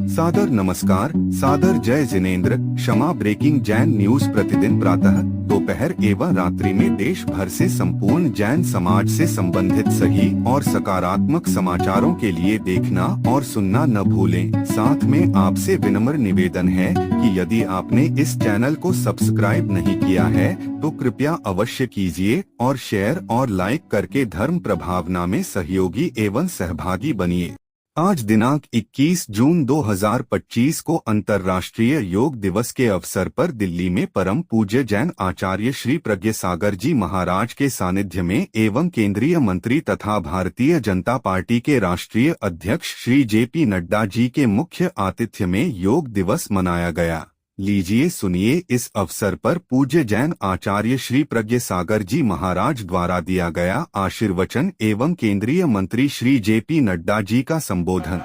सादर नमस्कार, सादर जय जिनेंद्र। क्षमा ब्रेकिंग जैन न्यूज प्रतिदिन प्रातः, दोपहर एवं रात्रि में देश भर से संपूर्ण जैन समाज से संबंधित सही और सकारात्मक समाचारों के लिए देखना और सुनना न भूलें। साथ में आपसे विनम्र निवेदन है कि यदि आपने इस चैनल को सब्सक्राइब नहीं किया है तो कृपया अवश्य कीजिए और शेयर और लाइक करके धर्म प्रभावना में सहयोगी एवं सहभागी बनिए। आज दिनांक 21 जून 2025 को अंतर्राष्ट्रीय योग दिवस के अवसर पर दिल्ली में परम पूज्य जैन आचार्य श्री प्रज्ञ सागर जी महाराज के सानिध्य में एवं केंद्रीय मंत्री तथा भारतीय जनता पार्टी के राष्ट्रीय अध्यक्ष श्री जेपी नड्डा जी के मुख्य आतिथ्य में योग दिवस मनाया गया। लीजिए सुनिए इस अवसर पर पूज्य जैन आचार्य श्री प्रज्ञ सागर जी महाराज द्वारा दिया गया आशीर्वचन एवं केंद्रीय मंत्री श्री जेपी नड्डा जी का संबोधन।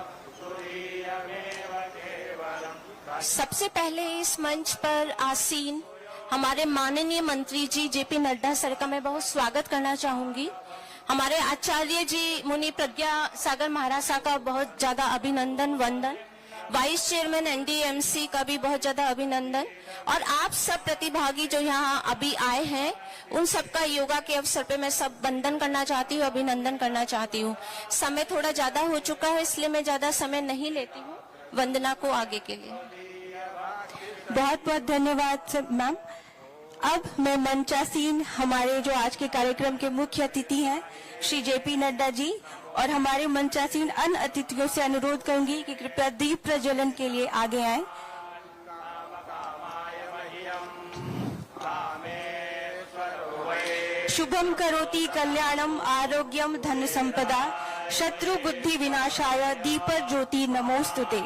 सबसे पहले इस मंच पर आसीन हमारे माननीय मंत्री जी जेपी नड्डा सर का मैं बहुत स्वागत करना चाहूंगी। हमारे आचार्य जी मुनि प्रज्ञा सागर महाराज साहब का बहुत ज्यादा अभिनंदन वंदन, वाइस चेयरमैन एनडीएमसी का भी बहुत ज्यादा अभिनंदन, और आप सब प्रतिभागी जो यहाँ अभी आए हैं उन सबका योगा के अवसर पे मैं सब वंदन करना चाहती हूँ, अभिनंदन करना चाहती हूँ। समय थोड़ा ज्यादा हो चुका है इसलिए मैं ज्यादा समय नहीं लेती हूँ वंदना को आगे के लिए। बहुत बहुत धन्यवाद मैम। अब मैं मंचासीन हमारे जो आज के कार्यक्रम के मुख्य अतिथि हैं श्री जेपी नड्डा जी और हमारे मंचासीन अन्य अतिथियों से अनुरोध करूंगी कि कृपया दीप प्रज्वलन के लिए आगे आएं। शुभम करोति कल्याणम आरोग्यम धन संपदा शत्रु बुद्धि विनाशाय दीप ज्योति नमोस्तुते।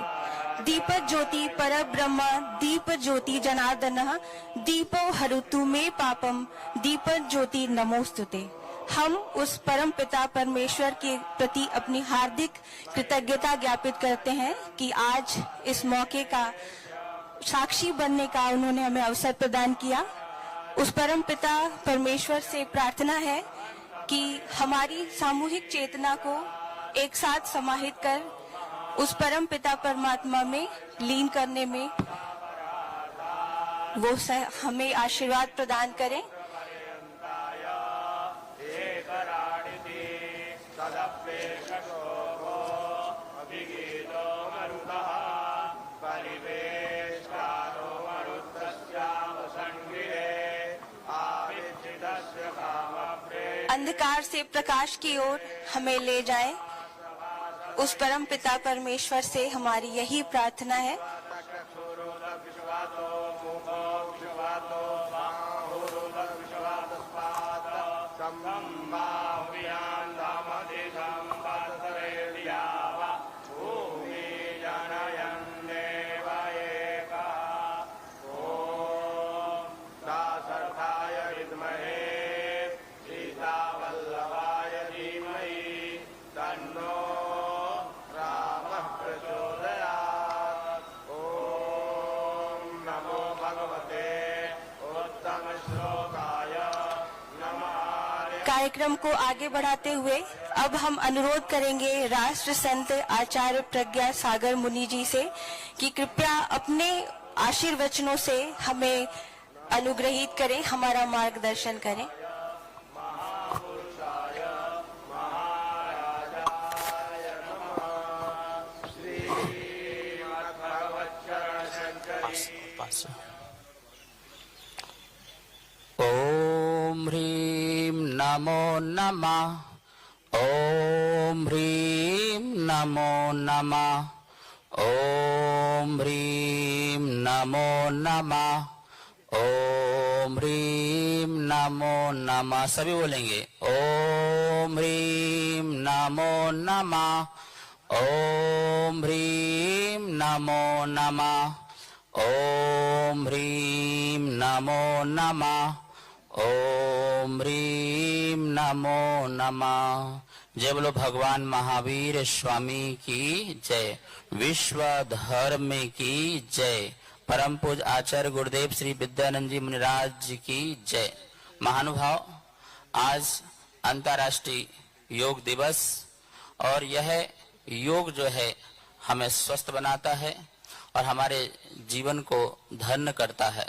दीप ज्योति पर ब्रह्म दीप ज्योति जनार्दनः दीपो हरुतु मे पापम दीप ज्योति नमोस्तुते। हम उस परम पिता परमेश्वर के प्रति अपनी हार्दिक कृतज्ञता ज्ञापित करते हैं कि आज इस मौके का साक्षी बनने का उन्होंने हमें अवसर प्रदान किया। उस परम पिता परमेश्वर से प्रार्थना है कि हमारी सामूहिक चेतना को एक साथ समाहित कर उस परम पिता परमात्मा में लीन करने में वो हमें आशीर्वाद प्रदान करें। अंधकार से प्रकाश की ओर हमें ले जाए, उस परम पिता परमेश्वर से हमारी यही प्रार्थना है। कार्यक्रम को आगे बढ़ाते हुए अब हम अनुरोध करेंगे राष्ट्र संत आचार्य प्रज्ञा सागर मुनि जी से कि कृपया अपने आशीर्वचनों से हमें अनुग्रहित करें, हमारा मार्गदर्शन करें। ओम ह्रीं नमो नमः। ओम ह्रीं नमो नमः। ओम ह्रीं नमो नमः। ओम ह्रीं नमो नमः। सभी बोलेंगे ओम ह्रीं नमो नमः। ओम ह्रीं नमो नमः। ओम ह्रीं नमो नमः। ओम ह्रीं नमो नमः। जय बोलो भगवान महावीर स्वामी की जय। विश्व धर्म की जय। परम पूज्य आचार्य गुरुदेव श्री विद्यानंद जी मुनिराज जी की जय। महानुभाव, आज अंतर्राष्ट्रीय योग दिवस और यह योग जो है हमें स्वस्थ बनाता है और हमारे जीवन को धन्य करता है।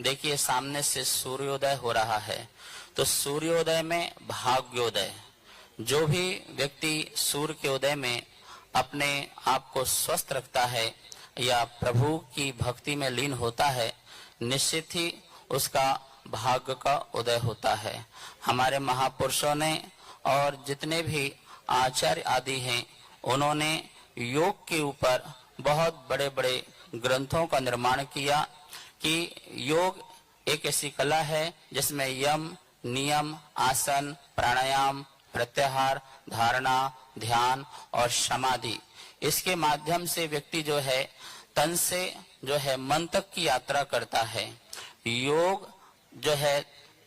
देखिए सामने से सूर्योदय हो रहा है, तो सूर्योदय में भाग्योदय। जो भी व्यक्ति सूर्य के उदय में अपने आप को स्वस्थ रखता है या प्रभु की भक्ति में लीन होता है, निश्चित ही उसका भाग्य का उदय होता है। हमारे महापुरुषों ने और जितने भी आचार्य आदि हैं, उन्होंने योग के ऊपर बहुत बड़े बड़े ग्रंथों का निर्माण किया कि योग एक ऐसी कला है जिसमें यम, नियम, आसन, प्राणायाम, प्रत्याहार, धारणा, ध्यान और समाधि, इसके माध्यम से व्यक्ति जो है तन से जो है मन तक की यात्रा करता है। योग जो है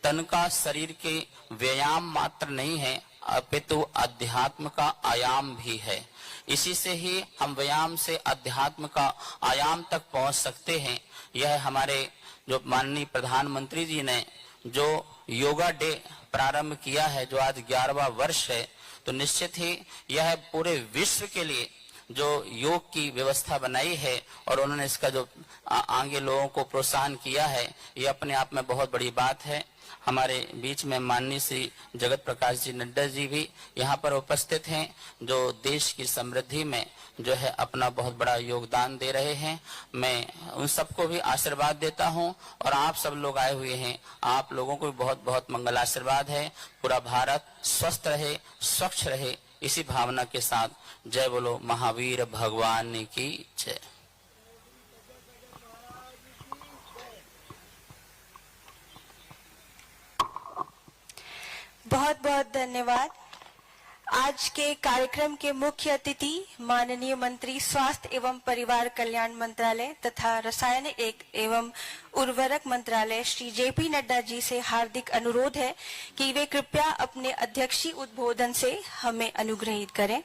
तन का शरीर के व्यायाम मात्र नहीं है, अपितु अध्यात्म का आयाम भी है। इसी से ही हम व्यायाम से अध्यात्म का आयाम तक पहुंच सकते हैं। यह हमारे जो माननीय प्रधानमंत्री जी ने जो योगा डे प्रारंभ किया है, जो आज 11वां वर्ष है, तो निश्चित ही यह पूरे विश्व के लिए जो योग की व्यवस्था बनाई है और उन्होंने इसका जो आगे लोगों को प्रोत्साहन किया है, ये अपने आप में बहुत बड़ी बात है। हमारे बीच में माननीय श्री जगत प्रकाश जी नड्डा जी भी यहाँ पर उपस्थित हैं, जो देश की समृद्धि में जो है अपना बहुत बड़ा योगदान दे रहे हैं। मैं उन सबको भी आशीर्वाद देता हूँ और आप सब लोग आए हुए हैं, आप लोगों को भी बहुत बहुत मंगल आशीर्वाद है। पूरा भारत स्वस्थ रहे, स्वच्छ रहे, इसी भावना के साथ जय बोलो महावीर भगवान की जय। बहुत बहुत धन्यवाद। आज के कार्यक्रम के मुख्य अतिथि माननीय मंत्री स्वास्थ्य एवं परिवार कल्याण मंत्रालय तथा रसायन एवं उर्वरक मंत्रालय श्री जेपी नड्डा जी से हार्दिक अनुरोध है कि वे कृपया अपने अध्यक्षीय उद्बोधन से हमें अनुग्रहित करें।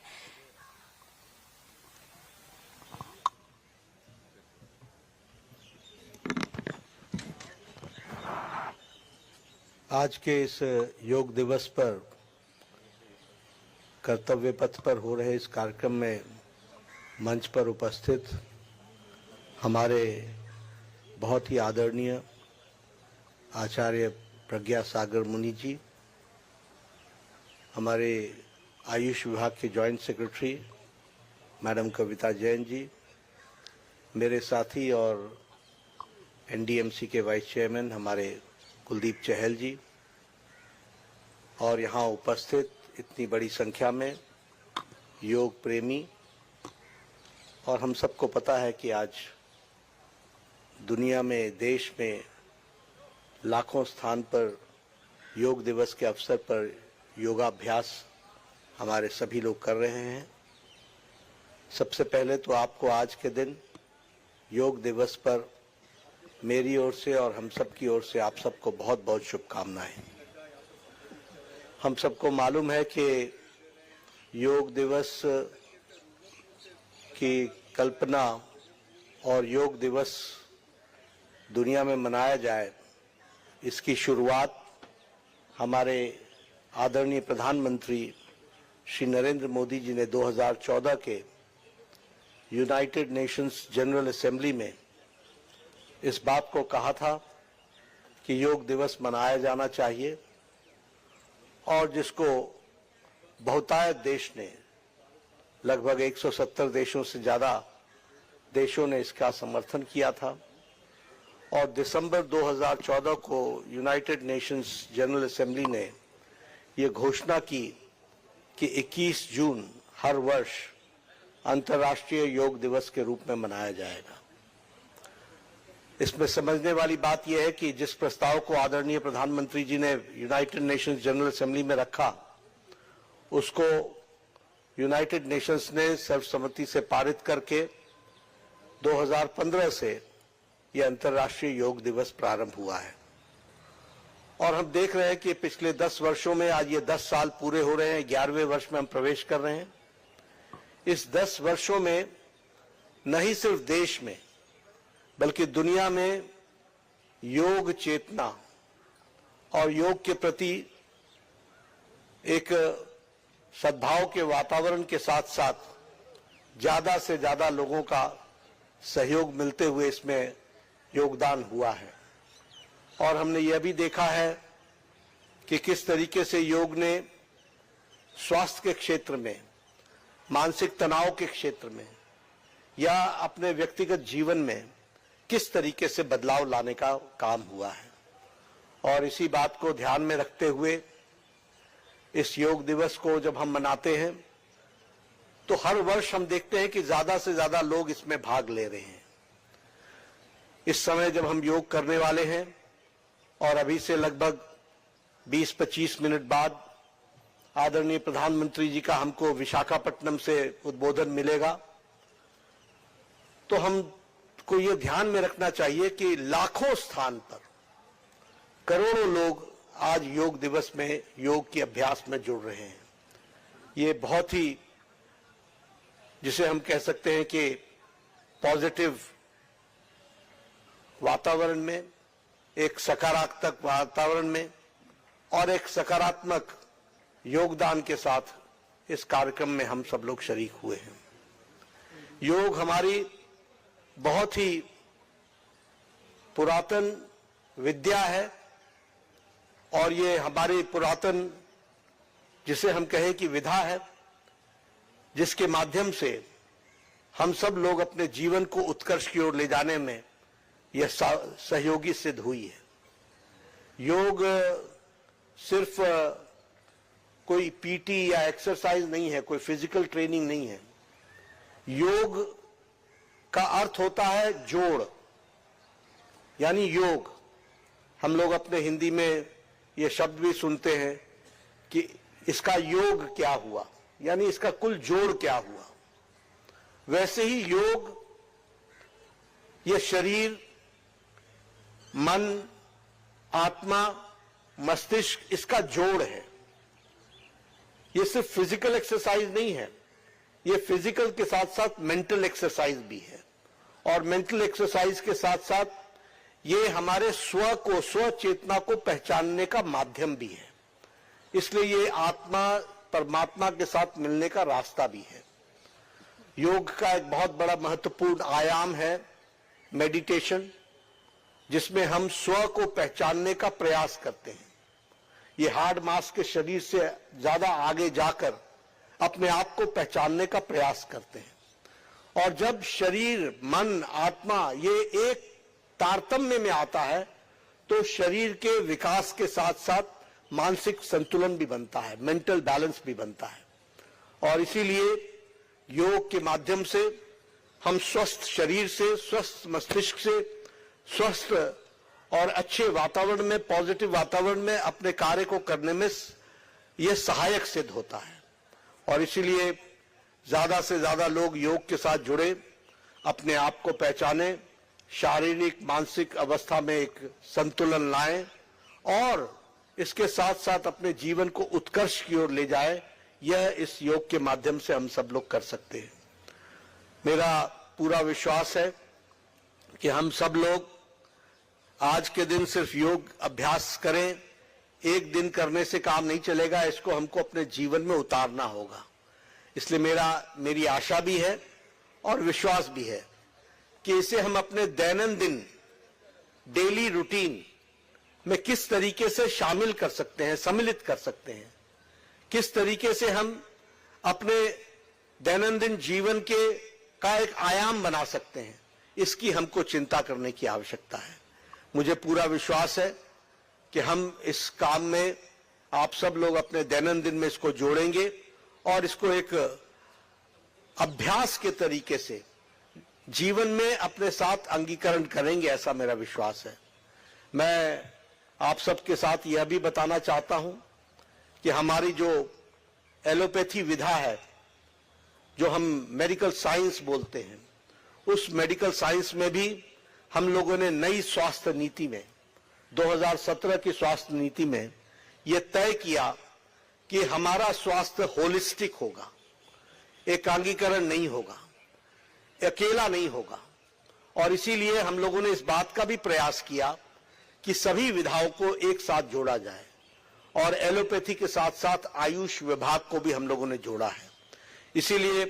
आज के इस योग दिवस पर कर्तव्य पथ पर हो रहे इस कार्यक्रम में मंच पर उपस्थित हमारे बहुत ही आदरणीय आचार्य प्रज्ञा सागर मुनि जी, हमारे आयुष विभाग के joint secretary madam Kavita Jain ji, मेरे साथी और एनडीएमसी के वाइस चेयरमैन हमारे कुलदीप चहल जी, और यहाँ उपस्थित इतनी बड़ी संख्या में योग प्रेमी। और हम सबको पता है कि आज दुनिया में, देश में लाखों स्थान पर योग दिवस के अवसर पर योगाभ्यास हमारे सभी लोग कर रहे हैं। सबसे पहले तो आपको आज के दिन योग दिवस पर मेरी ओर से और हम सब की ओर से आप सबको बहुत बहुत शुभकामनाएं। हम सबको मालूम है कि योग दिवस की कल्पना और योग दिवस दुनिया में मनाया जाए, इसकी शुरुआत हमारे आदरणीय प्रधानमंत्री श्री नरेंद्र मोदी जी ने 2014 के यूनाइटेड नेशंस जनरल असेंबली में इस बात को कहा था कि योग दिवस मनाया जाना चाहिए, और जिसको बहुतायत देश ने, लगभग 170 देशों से ज़्यादा देशों ने इसका समर्थन किया था। और दिसंबर 2014 को यूनाइटेड नेशंस जनरल असेंबली ने ये घोषणा की कि 21 जून हर वर्ष अंतर्राष्ट्रीय योग दिवस के रूप में मनाया जाएगा। इसमें समझने वाली बात यह है कि जिस प्रस्ताव को आदरणीय प्रधानमंत्री जी ने यूनाइटेड नेशंस जनरल असेंबली में रखा, उसको यूनाइटेड नेशंस ने सर्वसम्मति से पारित करके 2015 से यह अंतर्राष्ट्रीय योग दिवस प्रारंभ हुआ है। और हम देख रहे हैं कि पिछले 10 वर्षों में आज ये 10 साल पूरे हो रहे हैं, 11वें वर्ष में हम प्रवेश कर रहे हैं। इस 10 वर्षों में न ही सिर्फ देश में बल्कि दुनिया में योग चेतना और योग के प्रति एक सद्भाव के वातावरण के साथ साथ ज्यादा से ज्यादा लोगों का सहयोग मिलते हुए इसमें योगदान हुआ है। और हमने यह भी देखा है कि किस तरीके से योग ने स्वास्थ्य के क्षेत्र में, मानसिक तनाव के क्षेत्र में या अपने व्यक्तिगत जीवन में किस तरीके से बदलाव लाने का काम हुआ है। और इसी बात को ध्यान में रखते हुए इस योग दिवस को जब हम मनाते हैं तो हर वर्ष हम देखते हैं कि ज्यादा से ज्यादा लोग इसमें भाग ले रहे हैं। इस समय जब हम योग करने वाले हैं और अभी से लगभग 20-25 मिनट बाद आदरणीय प्रधानमंत्री जी का हमको विशाखापट्टनम से उद्बोधन मिलेगा, तो हमको ये ध्यान में रखना चाहिए कि लाखों स्थान पर करोड़ों लोग आज योग दिवस में योग के अभ्यास में जुड़ रहे हैं। ये बहुत ही, जिसे हम कह सकते हैं कि पॉजिटिव वातावरण में, एक सकारात्मक वातावरण में और एक सकारात्मक योगदान के साथ इस कार्यक्रम में हम सब लोग शरीक हुए हैं। योग हमारी बहुत ही पुरातन विद्या है और ये हमारी पुरातन, जिसे हम कहें कि विधा है, जिसके माध्यम से हम सब लोग अपने जीवन को उत्कर्ष की ओर ले जाने में यह सहयोगी सिद्ध हुई है। योग सिर्फ कोई पीटी या एक्सरसाइज नहीं है, कोई फिजिकल ट्रेनिंग नहीं है। योग का अर्थ होता है जोड़, यानी योग। हम लोग अपने हिंदी में ये शब्द भी सुनते हैं कि इसका योग क्या हुआ, यानी इसका कुल जोड़ क्या हुआ। वैसे ही योग ये शरीर, मन, आत्मा, मस्तिष्क, इसका जोड़ है। ये सिर्फ फिजिकल एक्सरसाइज नहीं है, ये फिजिकल के साथ साथ मेंटल एक्सरसाइज भी है। और मेंटल एक्सरसाइज के साथ साथ ये हमारे स्व को, स्व चेतना को पहचानने का माध्यम भी है। इसलिए ये आत्मा परमात्मा के साथ मिलने का रास्ता भी है। योग का एक बहुत बड़ा महत्वपूर्ण आयाम है मेडिटेशन, जिसमें हम स्व को पहचानने का प्रयास करते हैं। ये हार्ड मास के शरीर से ज्यादा आगे जाकर अपने आप को पहचानने का प्रयास करते हैं। और जब शरीर, मन, आत्मा ये एक तारतम्य में आता है तो शरीर के विकास के साथ साथ मानसिक संतुलन भी बनता है, मेंटल बैलेंस भी बनता है। और इसीलिए योग के माध्यम से हम स्वस्थ शरीर से, स्वस्थ मस्तिष्क से, स्वस्थ और अच्छे वातावरण में, पॉजिटिव वातावरण में अपने कार्य को करने में यह सहायक सिद्ध होता है। और इसीलिए ज्यादा से ज्यादा लोग योग के साथ जुड़े, अपने आप को पहचाने, शारीरिक मानसिक अवस्था में एक संतुलन लाएं और इसके साथ साथ अपने जीवन को उत्कर्ष की ओर ले जाए। यह इस योग के माध्यम से हम सब लोग कर सकते हैं। मेरा पूरा विश्वास है कि हम सब लोग आज के दिन सिर्फ योग अभ्यास करें। एक दिन करने से काम नहीं चलेगा, इसको हमको अपने जीवन में उतारना होगा। इसलिए मेरी आशा भी है और विश्वास भी है कि इसे हम अपने दैनंदिन डेली रूटीन में किस तरीके से शामिल कर सकते हैं, सम्मिलित कर सकते हैं, किस तरीके से हम अपने दैनंदिन जीवन का एक आयाम बना सकते हैं, इसकी हमको चिंता करने की आवश्यकता है। मुझे पूरा विश्वास है कि हम इस काम में, आप सब लोग अपने दैनंदिन में इसको जोड़ेंगे और इसको एक अभ्यास के तरीके से जीवन में अपने साथ अंगीकरण करेंगे, ऐसा मेरा विश्वास है। मैं आप सबके साथ यह भी बताना चाहता हूं कि हमारी जो एलोपैथी विधा है, जो हम मेडिकल साइंस बोलते हैं, उस मेडिकल साइंस में भी हम लोगों ने नई स्वास्थ्य नीति में, 2017 की स्वास्थ्य नीति में यह तय किया कि हमारा स्वास्थ्य होलिस्टिक होगा, एकांगीकरण नहीं होगा, अकेला नहीं होगा। और इसीलिए हम लोगों ने इस बात का भी प्रयास किया कि सभी विधाओं को एक साथ जोड़ा जाए और एलोपैथी के साथ साथ आयुष विभाग को भी हम लोगों ने जोड़ा है। इसीलिए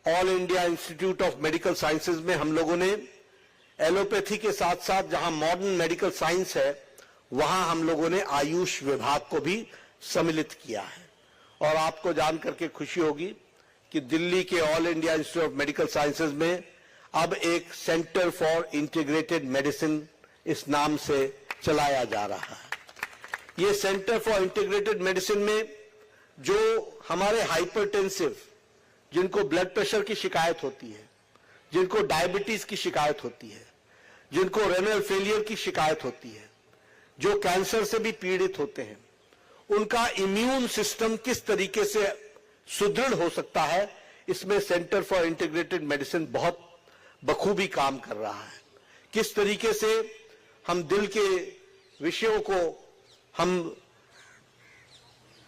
all India institute of medical sciences में हम लोगों ने एलोपैथी के साथ साथ जहां मॉडर्न मेडिकल साइंस है वहां हम लोगों ने आयुष विभाग को भी सम्मिलित किया है। और आपको जान करके खुशी होगी कि दिल्ली के all India institute of medical sciences में अब एक सेंटर फॉर इंटीग्रेटेड मेडिसिन इस नाम से चलाया जा रहा है। ये सेंटर फॉर इंटीग्रेटेड मेडिसिन में जो हमारे हाइपरटेंसिव, जिनको ब्लड प्रेशर की शिकायत होती है, जिनको डायबिटीज की शिकायत होती है, जिनको रेनल फेलियर की शिकायत होती है, जो कैंसर से भी पीड़ित होते हैं, उनका इम्यून सिस्टम किस तरीके से सुदृढ़ हो सकता है, इसमें सेंटर फॉर इंटीग्रेटेड मेडिसिन बहुत बखूबी काम कर रहा है। किस तरीके से हम दिल के विषयों को हम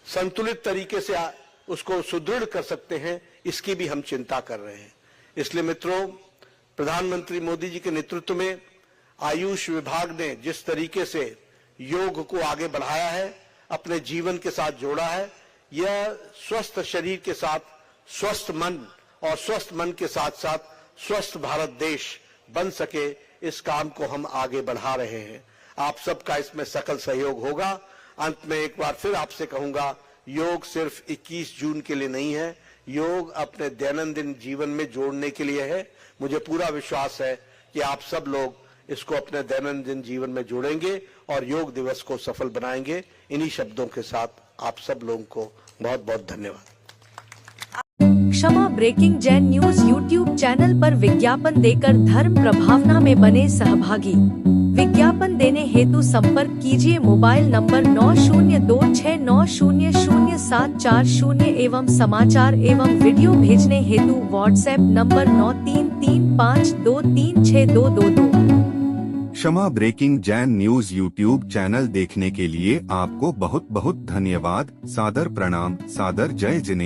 संतुलित तरीके से उसको सुदृढ़ कर सकते हैं, इसकी भी हम चिंता कर रहे हैं। इसलिए मित्रों, प्रधानमंत्री मोदी जी के नेतृत्व में आयुष विभाग ने जिस तरीके से योग को आगे बढ़ाया है, अपने जीवन के साथ जोड़ा है, यह स्वस्थ शरीर के साथ स्वस्थ मन और स्वस्थ मन के साथ साथ स्वस्थ भारत देश बन सके, इस काम को हम आगे बढ़ा रहे हैं। आप सबका इसमें सकल सहयोग होगा। अंत में एक बार फिर आपसे कहूंगा, योग सिर्फ 21 जून के लिए नहीं है, योग अपने दैनंदिन जीवन में जोड़ने के लिए है। मुझे पूरा विश्वास है कि आप सब लोग इसको अपने दैनंदिन जीवन में जोड़ेंगे और योग दिवस को सफल बनाएंगे। इन्हीं शब्दों के साथ आप सब लोगों को बहुत बहुत धन्यवाद। क्षमा breaking Jain news YouTube channel पर विज्ञापन देकर धर्म प्रभावना में बने सहभागी। विज्ञापन देने हेतु संपर्क कीजिए मोबाइल नंबर 9026900740 एवं समाचार एवं वीडियो भेजने हेतु व्हाट्सएप नंबर 9335236222। क्षमा breaking Jain news YouTube channel देखने के लिए आपको बहुत बहुत धन्यवाद। सादर प्रणाम। सादर जय जिनेंद्र।